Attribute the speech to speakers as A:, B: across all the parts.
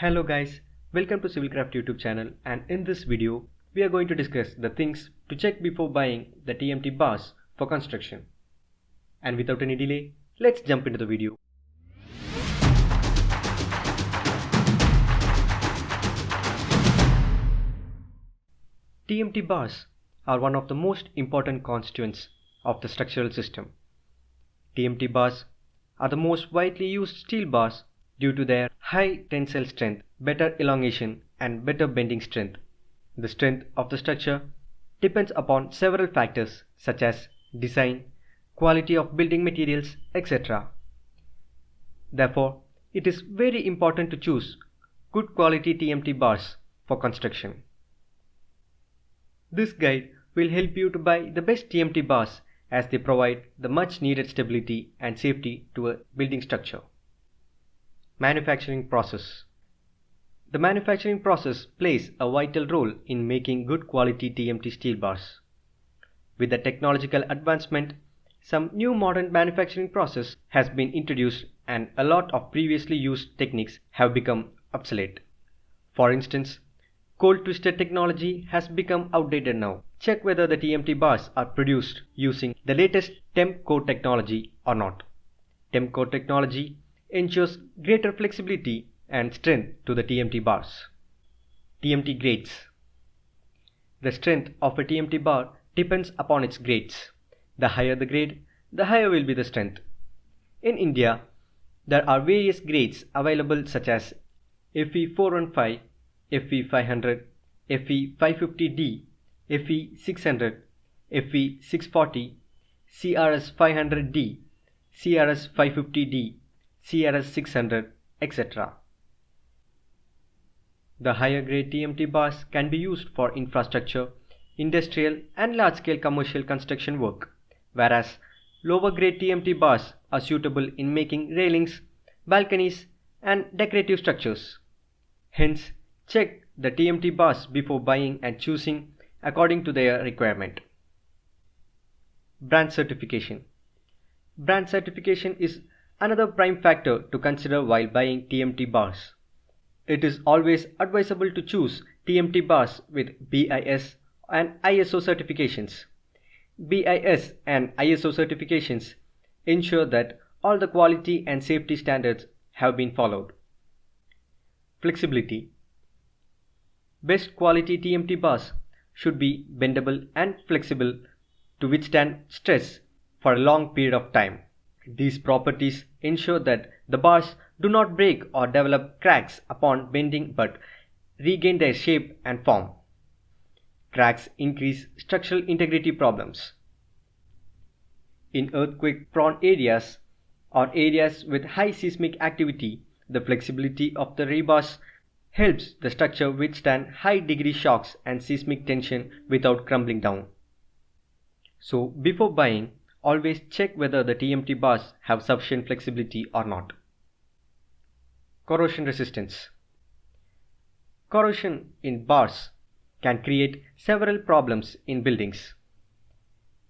A: Hello guys, welcome to Civilcraft YouTube channel, and in this video we are going to discuss the things to check before buying the TMT bars for construction. And without any delay, let's jump into the video. TMT bars are one of the most important constituents of the structural system. TMT bars are the most widely used steel bars due to their high tensile strength, better elongation, and better bending strength. The strength of the structure depends upon several factors such as design, quality of building materials, etc. Therefore, it is very important to choose good quality TMT bars for construction. This guide will help you to buy the best TMT bars as they provide the much needed stability and safety to a building structure. Manufacturing process. The manufacturing process plays a vital role in making good quality TMT steel bars. With the technological advancement, some new modern manufacturing process has been introduced and a lot of previously used techniques have become obsolete. For instance, cold twisted technology has become outdated now. Check whether the TMT bars are produced using the latest temp core technology or not. Temp core technology ensures greater flexibility and strength to the TMT bars. TMT grades. The strength of a TMT bar depends upon its grades. The higher the grade, the higher will be the strength. In India, there are various grades available such as FE415, FE500, FE550D, FE600, FE640, CRS500D, CRS550D, CRS600, etc. The higher grade TMT bars can be used for infrastructure, industrial and large-scale commercial construction work, whereas lower grade TMT bars are suitable in making railings, balconies and decorative structures. Hence, check the TMT bars before buying and choosing according to their requirement. Brand certification. Brand certification is another prime factor to consider while buying TMT bars. It is always advisable to choose TMT bars with BIS and ISO certifications. BIS and ISO certifications ensure that all the quality and safety standards have been followed. Flexibility. Best quality TMT bars should be bendable and flexible to withstand stress for a long period of time. These properties ensure that the bars do not break or develop cracks upon bending but regain their shape and form. Cracks increase structural integrity problems. In earthquake-prone areas or areas with high seismic activity, the flexibility of the rebars helps the structure withstand high degree shocks and seismic tension without crumbling down. So before buying, always check whether the TMT bars have sufficient flexibility or not. Corrosion resistance. Corrosion in bars can create several problems in buildings.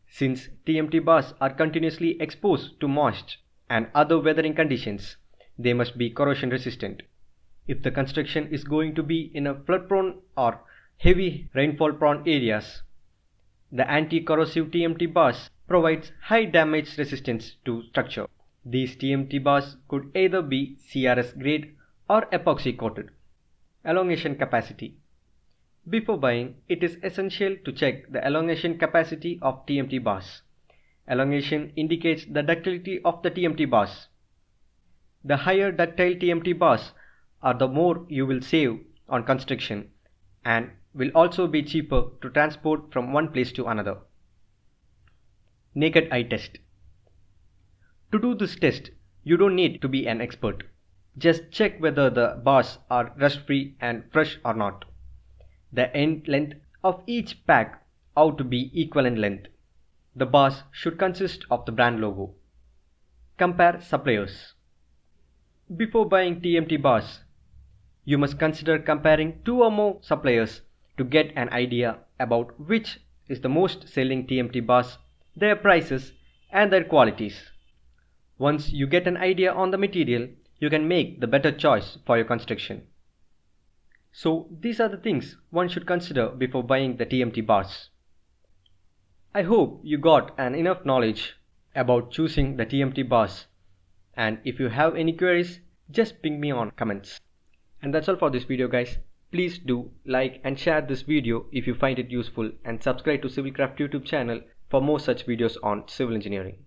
A: Since TMT bars are continuously exposed to moist and other weathering conditions, they must be corrosion resistant. If the construction is going to be in a flood-prone or heavy rainfall-prone areas, the anti-corrosive TMT bars provides high damage resistance to structure. These TMT bars could either be CRS grade or epoxy coated. Elongation capacity. Before buying, it is essential to check the elongation capacity of TMT bars. Elongation indicates the ductility of the TMT bars. The higher ductile TMT bars are, the more you will save on construction and will also be cheaper to transport from one place to another. Naked eye test. To do this test, you don't need to be an expert. Just check whether the bars are rust free and fresh or not. The end length of each pack ought to be equal in length. The bars should consist of the brand logo. Compare suppliers. Before buying TMT bars, you must consider comparing 2 or more suppliers to get an idea about which is the most selling TMT bars, their prices and their qualities. Once you get an idea on the material, you can make the better choice for your construction. So these are the things one should consider before buying the TMT bars. I hope you got an enough knowledge about choosing the TMT bars, and if you have any queries, just ping me on comments. And that's all for this video, guys. Please do like and share this video if you find it useful, and subscribe to Civilcraft YouTube channel for more such videos on civil engineering.